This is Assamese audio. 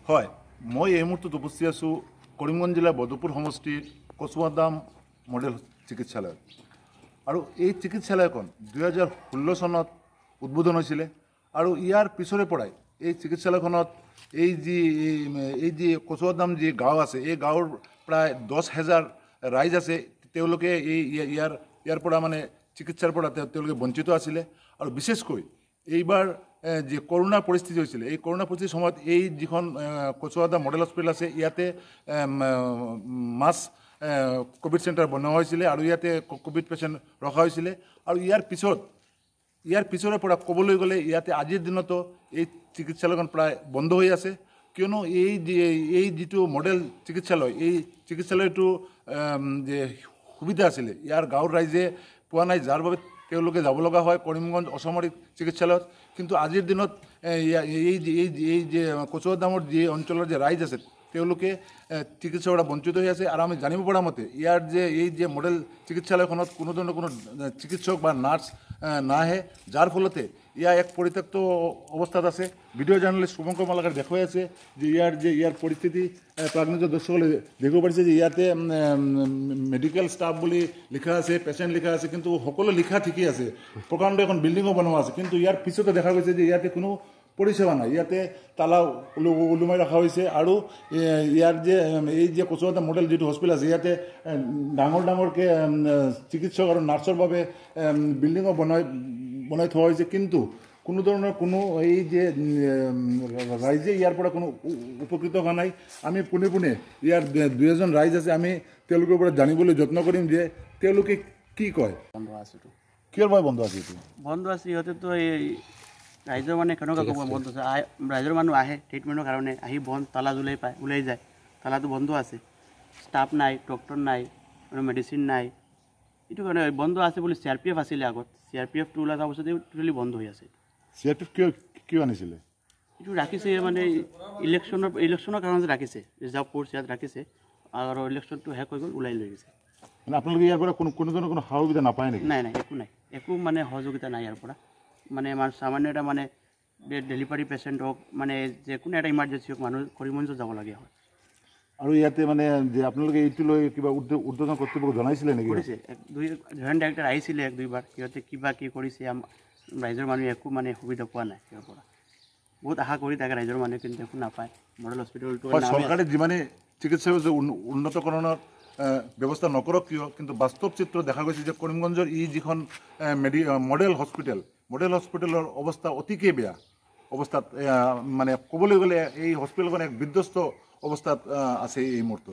হয়, মই এই মুহূৰ্তত উপস্থিত আছোঁ কৰিমগঞ্জ জিলাৰ বদৰপুৰ সমষ্টিৰ কচুৱাদাম মডেল চিকিৎসালয়ত। আৰু এই চিকিৎসালয়খন 2016 চনত উদ্বোধন হৈছিলে আৰু ইয়াৰ পিছৰে পৰাই এই চিকিৎসালয়খনত এই যি কচুৱাদাম যি গাঁও আছে, এই গাঁৱৰ প্ৰায় 10,000 ৰাইজ আছে। তেওঁলোকে ইয়াৰ পৰা মানে চিকিৎসাৰ পৰা তেওঁলোকে বঞ্চিত আছিলে। আৰু বিশেষকৈ এইবাৰ যে কৰোণা পৰিস্থিতি হৈছিলে, এই কৰোণা পৰিস্থিতিৰ সময়ত এই যিখন কচুৱাদাম মডেল হস্পিটেল আছে, ইয়াতে মাছ কোভিড চেণ্টাৰ বনোৱা হৈছিলে আৰু ইয়াতে কোভিড পেচেণ্ট ৰখা হৈছিলে। আৰু ইয়াৰ পিছৰে পৰা ক'বলৈ গ'লে ইয়াতে আজিৰ দিনতো এই চিকিৎসালয়খন প্ৰায় বন্ধ হৈ আছে। কিয়নো এই যিটো মডেল চিকিৎসালয়, এই চিকিৎসালয়টো যে সুবিধা আছিলে ইয়াৰ গাঁৱৰ ৰাইজে পোৱা নাই, যাৰ বাবে তেওঁলোকে যাব লগা হয় কৰিমগঞ্জ অসামৰিক চিকিৎসালয়ত। কিন্তু আজিৰ দিনত এই যে কচুৱাদামৰ যি অঞ্চলৰ যে ৰাইজ আছে, তেওঁলোকে চিকিৎসাৰ পৰা বঞ্চিত হৈ আছে। আৰু আমি জানিব পৰা মতে ইয়াৰ এই যে মডেল চিকিৎসালয়খনত কোনো ধৰণৰ কোনো চিকিৎসক বা নাৰ্ছ নাহে, যাৰ ফলতে ইয়াৰ এক পৰিত্যক্ত অৱস্থাত আছে। ভিডিঅ' জাৰ্নেলিষ্ট শুভঙ্কৰ মালাকাৰ দেখুৱাই আছে যে ইয়াৰ পৰিস্থিতি প্ৰাগনিত দৰ্শকসকলে দেখিব পাৰিছে যে ইয়াতে মেডিকেল ষ্টাফ বুলি লিখা আছে, পেচেণ্ট লিখা আছে, কিন্তু সকলো লিখা ঠিকেই আছে। প্ৰকাণ্ড এখন বিল্ডিঙো বনোৱা আছে, কিন্তু ইয়াৰ পিছতে দেখা গৈছে যে ইয়াতে কোনো পৰিষেবা নাই। ইয়াতে তালা ওলোমাই ৰখা হৈছে। আৰু ইয়াৰ এই যে কচুৱাদাম মডেল যিটো হস্পিটেল আছে, ইয়াতে ডাঙৰকৈ চিকিৎসক আৰু নাৰ্ছৰ বাবে বিল্ডিঙো বনাই থোৱা হৈছে। কিন্তু কোনো ধৰণৰ কোনো এই যে ৰাইজে ইয়াৰ পৰা কোনো উপকৃত হোৱা নাই। আমি পোনে ইয়াৰ 2 এজন ৰাইজ আছে, আমি তেওঁলোকৰ পৰা জানিবলৈ যত্ন কৰিম যে তেওঁলোকে কি কয়। বন্ধ আছে তো কিহৰ বাবে বন্ধ আছে? এইটো বন্ধ আছে, সিহঁতেতো এই ৰাইজৰ মানে কেনেকুৱা ক'ব বন্ধ আছে। ৰাইজৰ মানুহ আহে ট্ৰিটমেণ্টৰ কাৰণে, আহি বন্ধ তালা ওলাই যায়। তালাটো বন্ধ আছে, ষ্টাফ নাই, ডক্টৰ নাই, মেডিচিন নাই। এইটো কাৰণে বন্ধ আছে বুলি CRPF আছিলে আগত, CRPFটো ওলাই যোৱাৰ পিছতে টোটেলি বন্ধ হৈ আছে। CRPF কিয় আনিছিলে? এইটো ৰাখিছে মানে ইলেকশ্যনৰ কাৰণে ৰাখিছে, ৰিজাৰ্ভ ফ'ৰ্চ ইয়াত ৰাখিছে। আৰু ইলেকশ্যনটো শেষ হৈ গ'ল, ওলাই লৈ গৈছে। মানে আপোনালোকে ইয়াৰ পৰা কোনো ধৰণৰ কোনো সা সুবিধা নাপায় নেকি? নাই, একো মানে সহযোগিতা নাই ইয়াৰ পৰা। মানে সামান্য এটা মানে ডেলিভাৰী পেচেণ্ট হওক, মানে যে কোনো এটা ইমাৰ্জেঞ্চি হওক, মানুহ কৰিমগঞ্জত যাব লগীয়া হয়। আৰু ইয়াতে মানে যে আপোনালোকে এইটো লৈ কিবা উদ্বোধন কৰ্তৃপক্ষক জনাইছিলে নেকি? কৰিছে, জইণ্ট ডাইৰেক্টৰ আহিছিলে 1-2 বাৰ। সিহঁতে কি কৰিছে, ৰাইজৰ মানুহে একো মানে সুবিধা পোৱা নাই ইয়াৰ পৰা। বহুত আশা কৰি থাকে ৰাইজৰ মানুহে, কিন্তু একো নাপায়। মডেল হস্পিটেলটো চৰকাৰে যিমানে চিকিৎসা উন্নতকৰণৰ ব্যৱস্থা নকৰক কিয়, কিন্তু বাস্তৱ চিত্ৰ দেখা গৈছে যে কৰিমগঞ্জৰ যিখন মডেল হস্পিটেলৰ অৱস্থা অতিকৈ বেয়া অৱস্থাত। মানে ক'বলৈ গ'লে এই হস্পিটেলখন এক বিধ্বস্ত অৱস্থাত আছে এই মুহূৰ্তত।